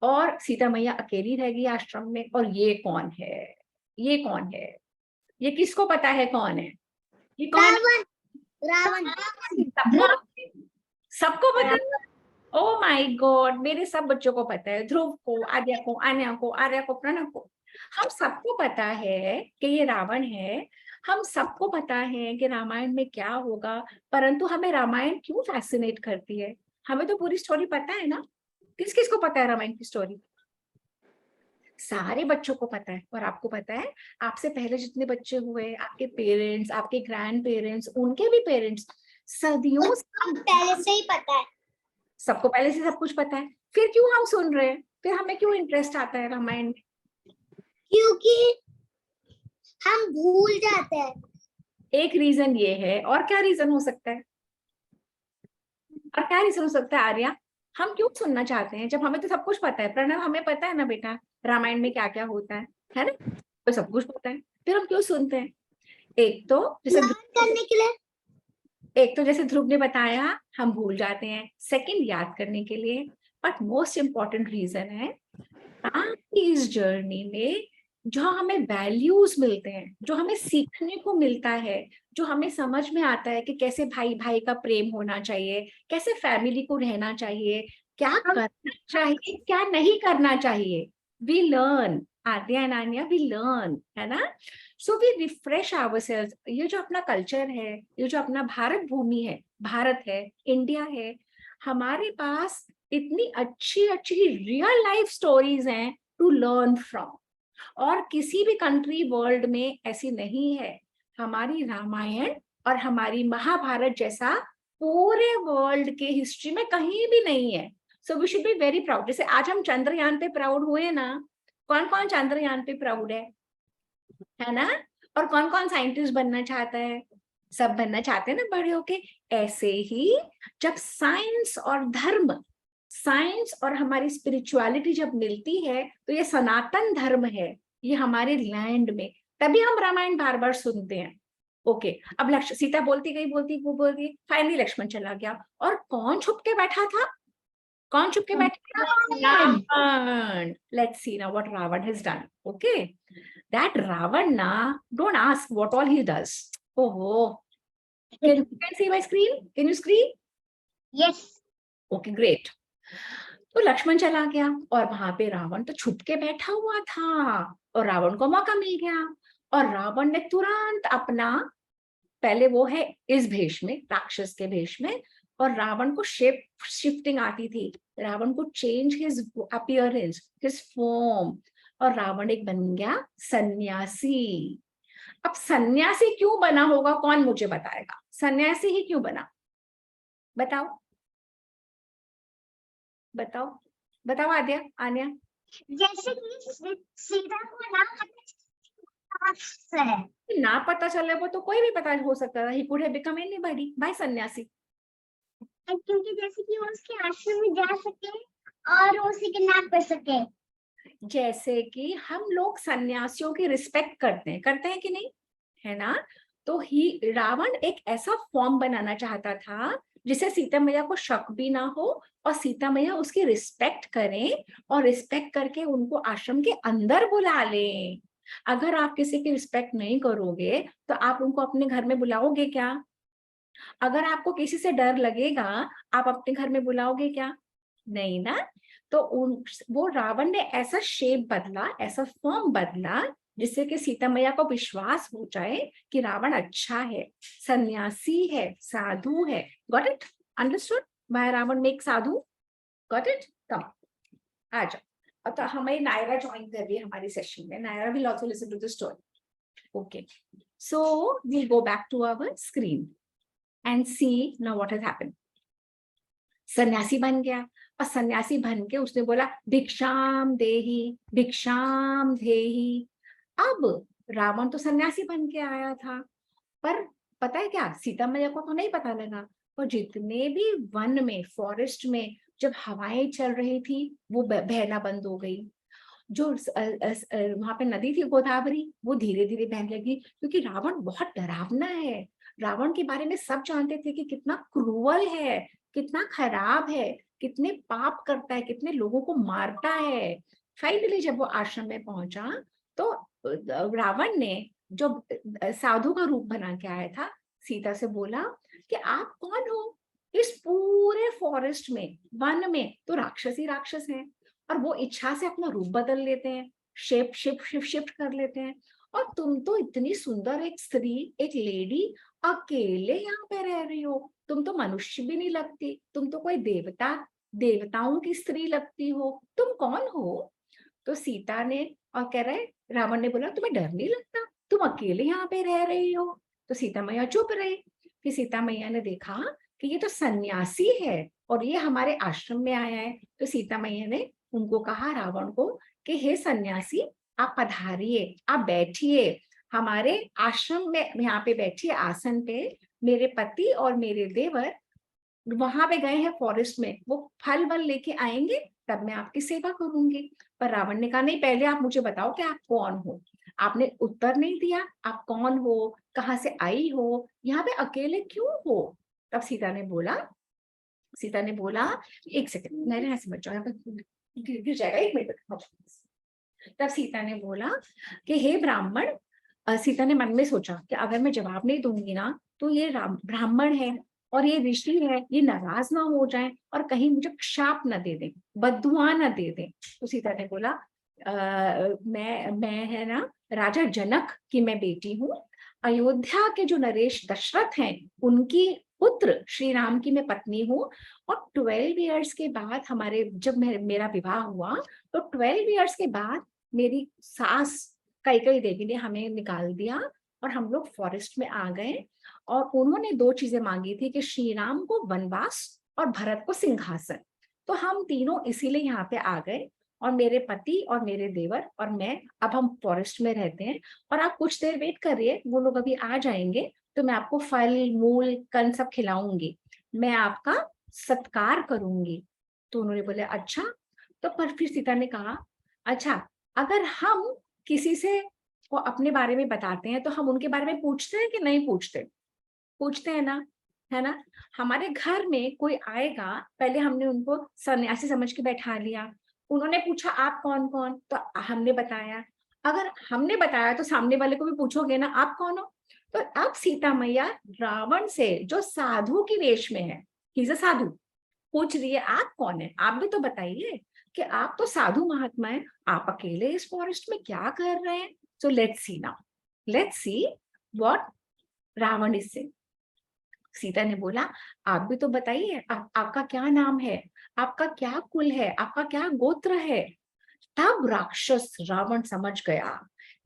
और सीता मैया अकेली रह गई आश्रम में। और ये कौन है, ये कौन है, ये किसको पता है कौन है, ये कौन है? रावण। सबको पता है। ओ माय गॉड, मेरे सब बच्चों को पता है, ध्रुव को, आद्या को, आन्या को, आर्या को, प्रणव को। हम सबको पता है कि ये रावण है। हम सबको पता है कि रामायण में क्या होगा, परंतु हमें रामायण क्यों फैसिनेट करती है? हमें तो पूरी स्टोरी पता है ना। किस किस को पता है रामायण की स्टोरी? सारे बच्चों को पता है। और आपको पता है, आपसे पहले जितने बच्चे हुए, आपके पेरेंट्स, आपके ग्रैंड पेरेंट्स, उनके भी पेरेंट्स, सदियों से पहले से ही पता है। सबको पहले से सब कुछ पता है। फिर क्यों हम सुन रहे हैं? फिर हमें क्यों इंटरेस्ट आता है रामायण में? क्योंकि हम भूल जाते हैं। एक रीजन ये है, और क्या रीजन हो सकता है? और क्या रीजन हो सकता है आर्या? हम क्यों सुनना चाहते हैं जब हमें तो सब कुछ पता है? प्रणव, हमें पता है ना बेटा रामायण में क्या क्या होता है ना? तो सब कुछ पता है, फिर हम क्यों सुनते हैं? एक तो जैसे करने के लिए, एक तो जैसे ध्रुव ने बताया, हम भूल जाते हैं। सेकंड, याद करने के लिए। बट मोस्ट इंपॉर्टेंट रीजन है, आपकी इस जर्नी में जो हमें वैल्यूज मिलते हैं, जो हमें सीखने को मिलता है, जो हमें समझ में आता है कि कैसे भाई भाई का प्रेम होना चाहिए, कैसे फैमिली को रहना चाहिए, क्या करना चाहिए, क्या नहीं करना चाहिए। We learn, Adya and Anya, we learn, है ना? So we refresh ourselves. ये जो अपना कल्चर है, ये जो अपना भारत भूमि है, भारत है, इंडिया है, हमारे पास इतनी अच्छी अच्छी रियल लाइफ स्टोरीज हैं टू लर्न फ्रॉम। और किसी भी कंट्री वर्ल्ड में ऐसी नहीं है। हमारी रामायण और हमारी महाभारत जैसा पूरे वर्ल्ड के हिस्ट्री में कहीं भी नहीं है। So we should be very proud. जैसे आज हम चंद्रयान पे प्राउड हुए ना, कौन कौन चंद्रयान पे प्राउड है ना? और कौन कौन साइंटिस्ट बनना चाहता है? सब बनना चाहते हैं ना बड़े होके। ऐसे ही जब साइंस और धर्म, साइंस और हमारी स्पिरिचुअलिटी जब मिलती है, तो ये सनातन धर्म है, ये हमारे लैंड में, तभी हम रामायण बार बार सुनते हैं। ओके, अब सीता बोलती गई, बोलती वो बोलती, फाइनली लक्ष्मण चला गया। और कौन छुप के बैठा था? कौन छुप के बैठा था? Ravan. Let's see now what Ravan has done. Okay, that Ravan na, don't ask what all he does. Oh, can you see my screen? Can you screen? Yes. Okay, great. तो लक्ष्मण चला गया और वहां पे रावण तो छुप के बैठा हुआ था, और रावण को मौका मिल गया। और रावण ने तुरंत अपना, पहले वो है इस भेष में, राक्षस के भेष में, और रावण को शेप शिफ्टिंग आती थी। रावण को change his appearance, his form, और रावण एक बन गया सन्यासी। अब सन्यासी क्यों बना होगा, कौन मुझे बताएगा? सन्यासी ही क्यों बना? बताओ बताओ बताओ आद्या, आन्या। जैसे कि सीता को ना पता चले वो तो कोई भी पता हो सकता था। He could have become anybody by सन्यासी। क्योंकि जैसे कि वो उसके आश्रम में जा सके और उसे किडनैप कर सके। जैसे कि हम लोग सन्यासियों की रिस्पेक्ट करते हैं कि नहीं, है ना? तो ही रावण एक ऐसा फॉर्म बनाना चाहता था जिससे सीता मैया को शक भी ना हो, और सीता मैया उसकी रिस्पेक्ट करें, और रिस्पेक्ट करके उनको आश्रम के अंदर बुला लें। अगर आप किसी की रिस्पेक्ट नहीं करोगे तो आप उनको अपने घर में बुलाओगे क्या? अगर आपको किसी से डर लगेगा, आप अपने घर में बुलाओगे क्या? नहीं ना। तो वो रावण ने ऐसा शेप बदला, ऐसा फॉर्म बदला, जिससे कि सीता मैया को विश्वास हो जाए कि रावण अच्छा है, सन्यासी है, साधु है। Got it? Understood? By Ravan make sadhu. Got it? Come, आ जाओ। अब तो हमें नायरा ज्वाइन कर रही है हमारी सेशन में। Naira will also listen to the story. Okay, so we go back to our screen and see now what has happened. सन्यासी बन गया, और सन्यासी बन के उसने बोला भिक्षाम देही, भिक्षाम देही। अब रावण तो सन्यासी बन के आया था, पर पता है क्या, सीता मैया को तो नहीं पता लगा। पर जितने भी वन में, फॉरेस्ट में जब हवाएं चल रही थी, वो बहना बंद हो गई। जो वहां पे नदी थी गोदावरी, वो धीरे धीरे बहने लगी, क्योंकि रावण बहुत डरावना है। रावण के बारे में सब जानते थे कि कितना क्रूअल है, कितना खराब है, कितने पाप करता है, कितने लोगों को मारता है। फाइनली जब वो आश्रम में पहुंचा, तो रावण ने जो साधु का रूप बना के आया था, सीता से बोला कि आप कौन हो। इस पूरे फॉरेस्ट में, वन में तो राक्षस ही राक्षस हैं, और वो इच्छा से अपना रूप बदल लेते हैं, शेप शिफ्ट शिफ्ट शिफ्ट कर लेते हैं। और तुम तो इतनी सुंदर एक स्त्री, एक लेडी, अकेले यहाँ पे रह रही हो। तुम तो मनुष्य भी नहीं लगती, तुम तो कोई देवता, देवताओं की स्त्री लगती हो। तुम कौन हो? तो सीता ने, और कह रहे, रावण ने बोला तुम्हें डर नहीं लगता, तुम अकेले यहाँ पे रह रही हो। तो सीता मैया चुप रही। फिर सीता मैया ने देखा कि ये तो सन्यासी है और ये हमारे आश्रम में आया है। तो सीता मैया ने उनको कहा, रावण को, कि हे सन्यासी, आप पधारिए, आप बैठिए हमारे आश्रम में, यहाँ पे बैठिए आसन पे। मेरे पति और मेरे देवर वहां पे गए हैं फॉरेस्ट में, वो फल वल लेके आएंगे, तब मैं आपकी सेवा करूंगी। पर रावण ने कहा, नहीं, पहले आप मुझे बताओ कि आप कौन हो। आपने उत्तर नहीं दिया, आप कौन हो, कहाँ से आई हो, यहाँ पे अकेले क्यों हो। तब सीता ने बोला, एक सेकंड, मेरे यहाँ से बच जाओ, यहाँ पे गिर जाएगा, एक मिनट। तब सीता ने बोला कि हे ब्राह्मण, सीता ने मन में सोचा कि अगर मैं जवाब नहीं दूंगी ना, तो ये ब्राह्मण है और ये ऋषि है, ये नाराज ना हो जाए और कहीं मुझे शाप न दे दें, बद्दुआ न दे दें। तो सीता ने बोला, मैं है ना राजा जनक की मैं बेटी हूँ, अयोध्या के जो नरेश दशरथ हैं उनकी पुत्र श्री राम की मैं पत्नी हूँ। और 12 इयर्स के बाद हमारे, जब मेरा विवाह हुआ, तो 12 इयर्स के बाद मेरी सास कैकेयी देवी ने हमें निकाल दिया और हम लोग फॉरेस्ट में आ गए। और उन्होंने 2 चीजें मांगी थी, कि श्री राम को वनवास और भरत को सिंहासन। तो हम तीनों इसीलिए यहाँ पे आ गए, और मेरे पति और मेरे देवर और मैं, अब हम फॉरेस्ट में रहते हैं। और आप कुछ देर वेट करिए, वो लोग अभी आ जाएंगे, तो मैं आपको फल मूल कंद सब खिलाऊंगी, मैं आपका सत्कार करूंगी। तो उन्होंने बोले, अच्छा। तो पर फिर सीता ने कहा, अच्छा, अगर हम किसी से को अपने बारे में बताते हैं तो हम उनके बारे में पूछते हैं कि नहीं पूछते? पूछते हैं ना, है ना। हमारे घर में कोई आएगा, पहले हमने उनको सन्यासी समझ के बैठा लिया, उन्होंने पूछा आप कौन कौन, तो हमने बताया। अगर हमने बताया तो सामने वाले को भी पूछोगे ना, आप कौन हो। तो अब सीता मैया रावण से, जो साधु की वेश में है, ही इज अ साधु, पूछ रही है, आप कौन है, आप भी तो बताइए, कि आप तो साधु महात्मा है, आप अकेले इस फॉरेस्ट में क्या कर रहे हैं। So let's see now, let's see what Ravan is say. Sita ने बोला, आप भी तो बताइए, आपका क्या नाम है, आपका क्या कुल है, आपका क्या गोत्र है। तब राक्षस रावण समझ गया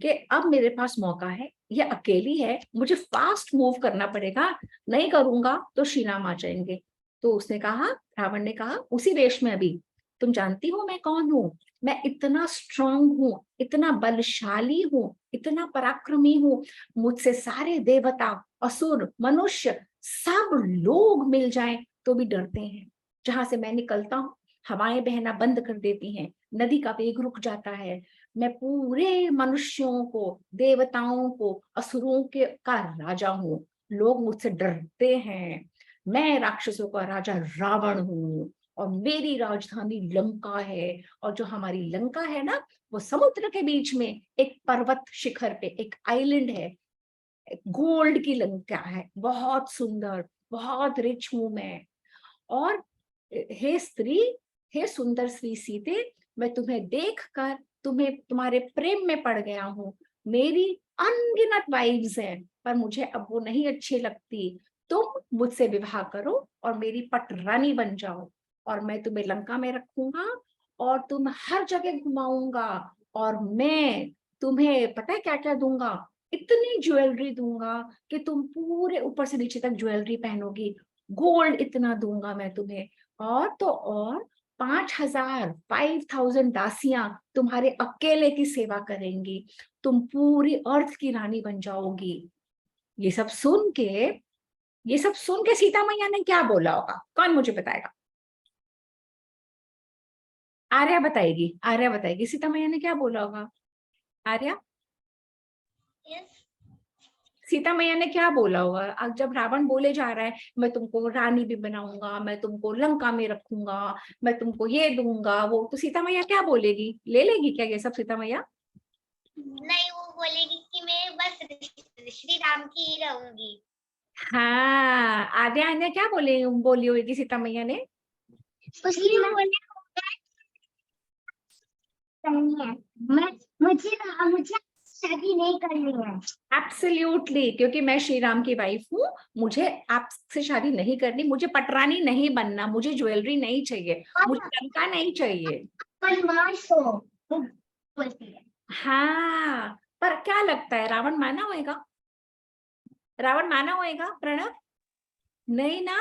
कि अब मेरे पास मौका है, ये अकेली है, मुझे फास्ट मूव करना पड़ेगा, नहीं करूंगा तो श्री राम आ जाएंगे। तो उसने कहा, रावण ने कहा उसी वेश में, अभी तुम जानती हो मैं कौन हूं, मैं इतना स्ट्रांग हूं, इतना बलशाली हूं, इतना पराक्रमी हूं, मुझसे सारे देवता, असुर, मनुष्य, सब लोग मिल जाएं तो भी डरते हैं। जहां से मैं निकलता हूं, हवाएं बहना बंद कर देती हैं, नदी का वेग रुक जाता है, मैं पूरे मनुष्यों को, देवताओं को, असुरों के का राजा हूँ, लोग मुझसे डरते हैं। मैं राक्षसों का राजा रावण हूँ, और मेरी राजधानी लंका है। और जो हमारी लंका है ना, वो समुद्र के बीच में एक पर्वत शिखर पे एक आइलैंड है, गोल्ड की लंका है, बहुत सुंदर, बहुत रिच हूं मैं। और हे स्त्री, हे सुंदर स्त्री सीते, मैं तुम्हें देखकर तुम्हें तुम्हारे प्रेम में पड़ गया हूँ। मेरी अनगिनत वाइफ्स हैं, पर मुझे अब वो नहीं अच्छी लगती। तुम मुझसे विवाह करो और मेरी पटरानी बन जाओ, और मैं तुम्हें लंका में रखूंगा और तुम हर जगह घुमाऊंगा। और मैं तुम्हें पता है क्या क्या दूंगा, इतनी ज्वेलरी दूंगा कि तुम पूरे ऊपर से नीचे तक ज्वेलरी पहनोगी, गोल्ड इतना दूंगा मैं तुम्हें। और तो और 5,000 दासियां तुम्हारे अकेले की सेवा करेंगी, तुम पूरी अर्थ की रानी बन जाओगी। ये सब सुन के, ये सब सुन के सीता मैया ने क्या बोला होगा, कौन मुझे बताएगा? आर्या बताएगी, आर्या बताएगी सीता मैया ने क्या बोला होगा। आर्या, Yes. सीता मैया ने क्या बोला होगा? अब जब रावण बोले जा रहा है, मैं तुमको रानी भी बनाऊंगा, मैं तुमको लंका में रखूंगा, मैं तुमको ये दूंगा वो, तो सीता मैया क्या बोलेगी? ले लेगी क्या ये सब सीता मैया? नहीं, वो बोलेगी कि मैं बस श्री राम की ही रहूंगी। हाँ, आद्या आद्या क्या बोली होगी सीता मैया ने? उसने बोला करनी है, मुझे शादी नहीं करनी है। एब्सोल्युटली, क्योंकि मैं श्री राम की वाइफ हूँ, मुझे आपसे शादी नहीं करनी, मुझे पटरानी नहीं बनना, मुझे ज्वेलरी नहीं चाहिए, मुझे लंका नहीं चाहिए। बदमाश हो वो बोलती है। हाँ, पर क्या लगता है रावण माना होएगा? रावण माना होएगा प्रणव? नहीं ना?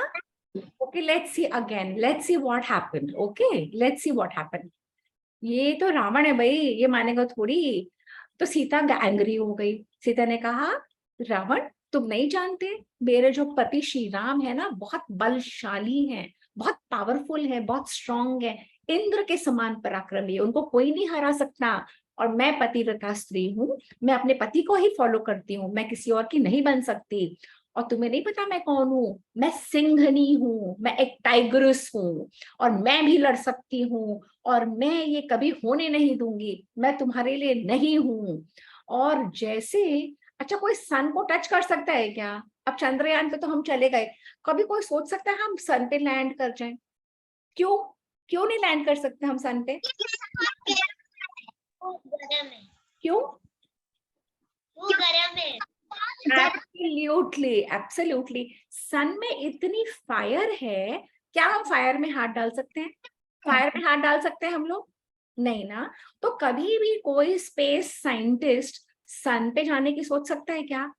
Okay, let's see again, let's see what happened. Okay, let's see what happened. ये तो रावण है भाई, ये मानेगा थोड़ी। तो सीता एंग्री हो गई। सीता ने कहा, रावण तुम नहीं जानते, मेरे जो पति श्री राम है ना, बहुत बलशाली हैं, बहुत पावरफुल है, बहुत स्ट्रांग है, इंद्र के समान पराक्रमी है, उनको कोई नहीं हरा सकता। और मैं पतिव्रता स्त्री हूँ, मैं अपने पति को ही फॉलो करती हूँ, मैं किसी और की नहीं बन सकती। और तुम्हें नहीं पता मैं कौन हूँ? मैं सिंघनी हूँ, मैं एक टाइग्रस हूँ, और मैं भी लड़ सकती हूँ, और मैं ये कभी होने नहीं दूंगी, मैं तुम्हारे लिए नहीं हूं। और जैसे, अच्छा कोई सन को टच कर सकता है क्या? अब चंद्रयान पे तो हम चले गए, कभी कोई सोच सकता है हम सन पे लैंड कर जाएं? क्यों? क्यों नहीं लैंड कर सकते हम सन पे? वो गरम है, क्यों? वो गरम है। Absolutely, absolutely. सन में इतनी फायर है, क्या हम फायर में हाथ डाल सकते हैं? फायर में हाथ डाल सकते हैं हम लोग? नहीं ना। तो कभी भी कोई स्पेस साइंटिस्ट सन पे जाने की सोच सकता है क्या?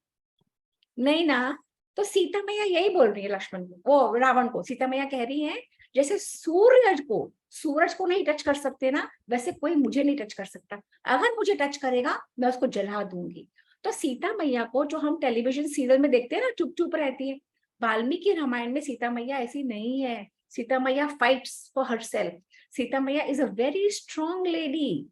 नहीं ना। तो सीता मैया यही बोल रही है लक्ष्मण को, वो रावण को। सीता मैया कह रही है, जैसे सूरज को नहीं टच कर सकते ना, वैसे कोई मुझे नहीं टच कर सकता। अगर मुझे टच करेगा मैं उसको जला दूंगी। तो सीता मैया को, जो हम टेलीविजन सीरियल में देखते हैं ना, चुप चुप रहती है, वाल्मीकि रामायण में सीता मैया ऐसी नहीं है। सीता मैया fights for herself. Sita maiya is a very strong lady.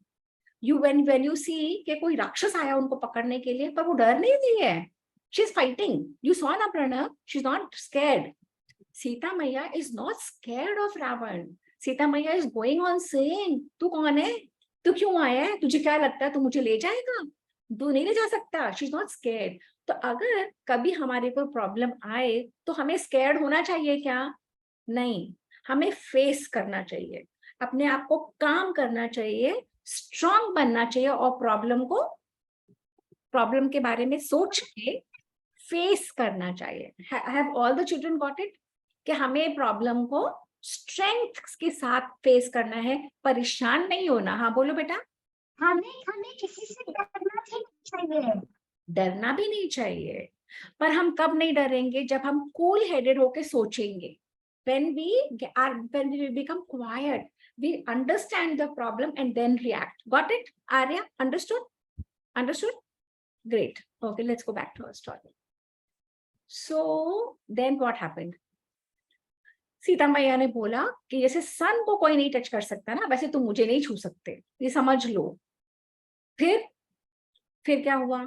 You when you see कि कोई राक्षस आया उनको पकड़ने के लिए, पर वो डर नहीं रही है, she is fighting. You saw ना Pranav, she is not scared. Sita maiya is not scared of Ravan. Sita maiya is going on saying, तू कौन है, तू क्यों आया है, तुझे क्या लगता है तू मुझे ले जाएगा? तू नहीं ले जा सकता। She is not scared. तो अगर कभी हमारे को प्रॉब्लम आए तो हमें स्कैर्ड होना चाहिए क्या? नहीं, हमें फेस करना चाहिए, अपने आप को काम करना चाहिए, स्ट्रांग बनना चाहिए, और प्रॉब्लम के बारे में सोच के फेस करना चाहिए। Have all the children got it? कि हमें प्रॉब्लम को स्ट्रेंथ के साथ फेस करना है, परेशान नहीं होना। हाँ बोलो बेटा। हमें हमें किसी से डरना नहीं चाहिए। डरना भी नहीं चाहिए, पर हम कब नहीं डरेंगे? जब हम कूल हेडेड होके सोचेंगे। When we become quiet, we understand the problem and then react. Got it, Arya? Understood? Great. Okay, let's go back to our story. So then what happened? Sita मैया ने बोला कि जैसे सन को कोई नहीं टच कर सकता ना, वैसे तुम मुझे नहीं छू सकते, ये समझ लो। फिर क्या हुआ?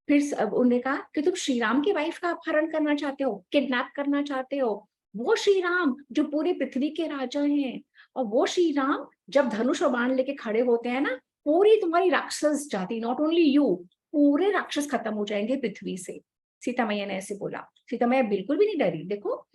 फिर उन्होंने कहा कि तुम श्री राम की वाइफ का अपहरण करना चाहते हो, किडनैप करना चाहते हो। वो श्री राम जो पूरी पृथ्वी के राजा हैं, और वो श्री राम जब धनुष और बाण लेके खड़े होते हैं ना, पूरी तुम्हारी राक्षस जाति, नॉट ओनली यू, पूरे राक्षस खत्म हो जाएंगे पृथ्वी से। सीता मैया ने ऐसे बोला। सीता मैया बिल्कुल भी नहीं डरी। देखो,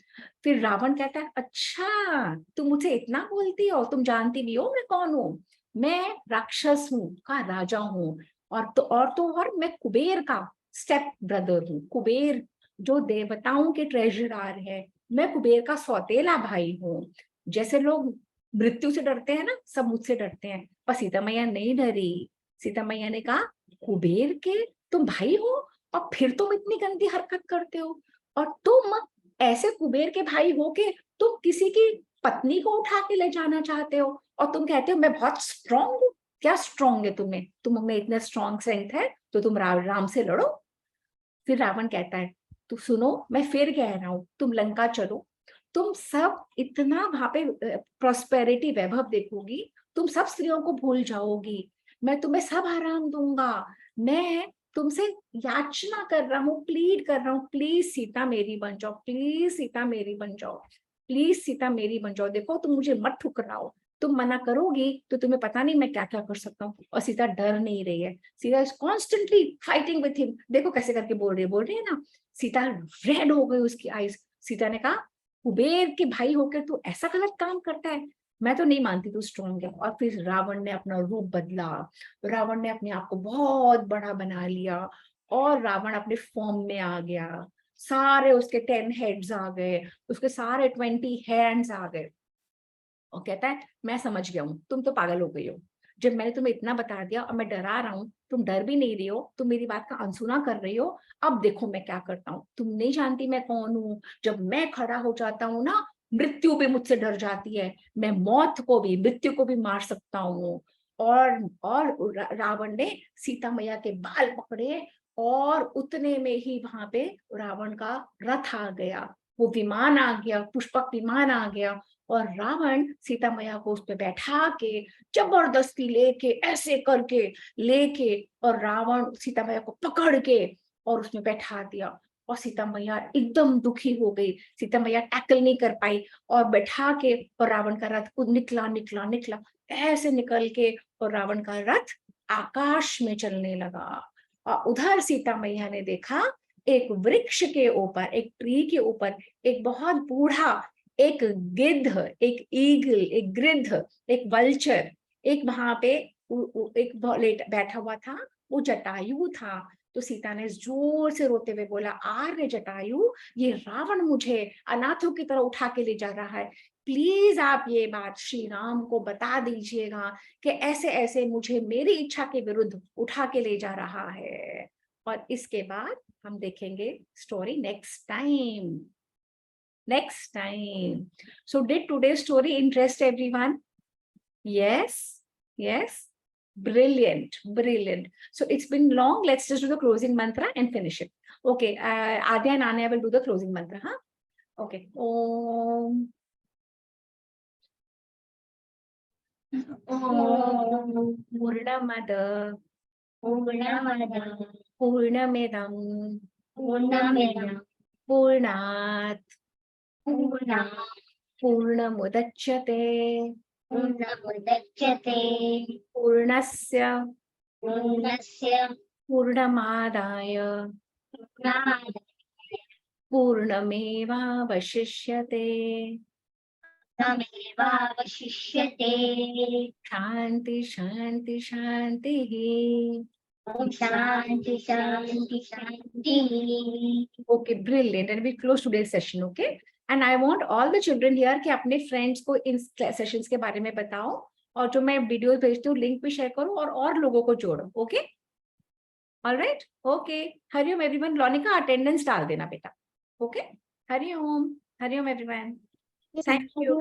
फिर रावण कहता है, अच्छा तुम मुझे इतना बोलती हो, तुम जानती भी हो मैं कौन हूँ? मैं राक्षस हूँ का राजा हूँ, और मैं कुबेर का स्टेप ब्रदर हूँ। कुबेर जो देवताओं के ट्रेजरर है, मैं कुबेर का सौतेला भाई हूँ। जैसे लोग मृत्यु से डरते हैं ना, सब मुझसे डरते हैं, पर सीता मैया नहीं डरी। सीता मैया ने कहा, कुबेर के तुम भाई हो, और फिर तुम इतनी गंदी हरकत करते हो, और तुम ऐसे कुबेर के भाई हो के तुम किसी की पत्नी को उठा के ले जाना चाहते हो, और तुम कहते हो मैं बहुत स्ट्रांग हूँ। क्या स्ट्रांग है तुम में इतना स्ट्रांग स्ट्रेंथ है तो तुम राम से लड़ो। फिर रावण कहता है, तो सुनो मैं फिर कह रहा हूं, तुम लंका चलो, तुम सब इतना वहां पे प्रॉस्पेरिटी वैभव देखोगी, तुम सब स्त्रियों को भूल जाओगी, मैं तुम्हें सब आराम दूंगा। मैं तुमसे याचना कर रहा हूँ, प्लीड कर रहा हूँ, प्लीज सीता मेरी बन जाओ, प्लीज सीता मेरी बन जाओ, प्लीज सीता मेरी बन जाओ। देखो तुम मुझे मत ठुकराओ, तुम मना करोगी तो तुम्हें पता नहीं मैं क्या क्या कर सकता हूँ। और सीता डर नहीं रही है, Sita is constantly fighting with him. देखो कैसे करके बोल रही है ना। सीता रेड हो गई उसकी आईज। सीता ने कहा कुबेर के भाई होकर तू ऐसा गलत काम करता है, मैं तो नहीं मानती तू स्ट्रॉन्ग है। और फिर रावण ने अपना रूप बदला, रावण ने अपने आप को बहुत बड़ा बना लिया और रावण अपने फॉर्म में आ गया। सारे उसके 10 हेड्स आ गए, उसके सारे 20 हैंड्स आ गए। और कहता है मैं समझ गया हूँ, तुम तो पागल हो गई हो। जब मैंने तुम्हें इतना बता दिया और मैं डरा रहा हूँ, तुम डर भी नहीं रही हो, तुम मेरी बात का अनसुना कर रही हो। अब देखो मैं क्या करता हूँ, तुम नहीं जानती मैं कौन हूँ। जब मैं खड़ा हो जाता हूँ ना, मृत्यु भी मुझसे डर जाती है। मैं मौत को भी, मृत्यु को भी मार सकता हूँ। और रावण ने सीता मैया के बाल पकड़े और उतने में ही वहां पे रावण का रथ आ गया, वो विमान आ गया, पुष्पक विमान आ गया। और रावण सीता मैया को उस पे बैठा के जबरदस्ती लेके, ऐसे करके लेके, और रावण सीता मैया को पकड़ के और उसमें बैठा दिया। और सीता मैया एकदम दुखी हो गई, सीता मैया टैकल नहीं कर पाई। और बैठा के और रावण का रथ निकला निकला निकला, ऐसे निकल के, और रावण का रथ आकाश में चलने लगा। और उधर सीता मैया ने देखा एक वृक्ष के ऊपर, एक ट्री के ऊपर, एक बहुत बूढ़ा, एक गिद्ध, एक ईगल, एक गिद्ध, एक वल्चर, एक वहां पे एक बैठा हुआ था, वो जटायु था। तो सीता ने जोर से रोते हुए बोला, आर्य जटायु, ये रावण मुझे अनाथों की तरह उठा के ले जा रहा है। प्लीज आप ये बात श्री राम को बता दीजिएगा कि ऐसे ऐसे मुझे मेरी इच्छा के विरुद्ध उठा के ले जा रहा है। और इसके बाद हम देखेंगे story next time. Next time. So did today's story interest everyone? Yes, yes. Brilliant, brilliant. So it's been long. Let's just do the closing mantra and finish it. Okay, Adya and Anya will do the closing mantra, huh? Okay. Om. Om Purnamada पूर्णमदः Purnamidam पूर्णमिदं Purnat पूर्णात् Purnamudachyate पूर्णमुदच्यते Purnasya पूर्णस्य पूर्णमादाय पूर्णात् पूर्णमेवावशिष्यते। पूर्णमेवावशिष्यते। शांति शांति शांति। ॐ शान्ति शान्ति शान्तिः। Okay, brilliant. And we close today's session, okay? And I want all the children here कि अपने friends को इन सेशंस के बारे में बताओ, और जो मैं वीडियो भेजती हूँ लिंक भी शेयर करो और लोगों को जोड़ो, okay? Alright, okay. Hari Om everyone. Lonika attendance डाल देना बेटा, okay? Hari Om, Hari Om everyone. Thank you.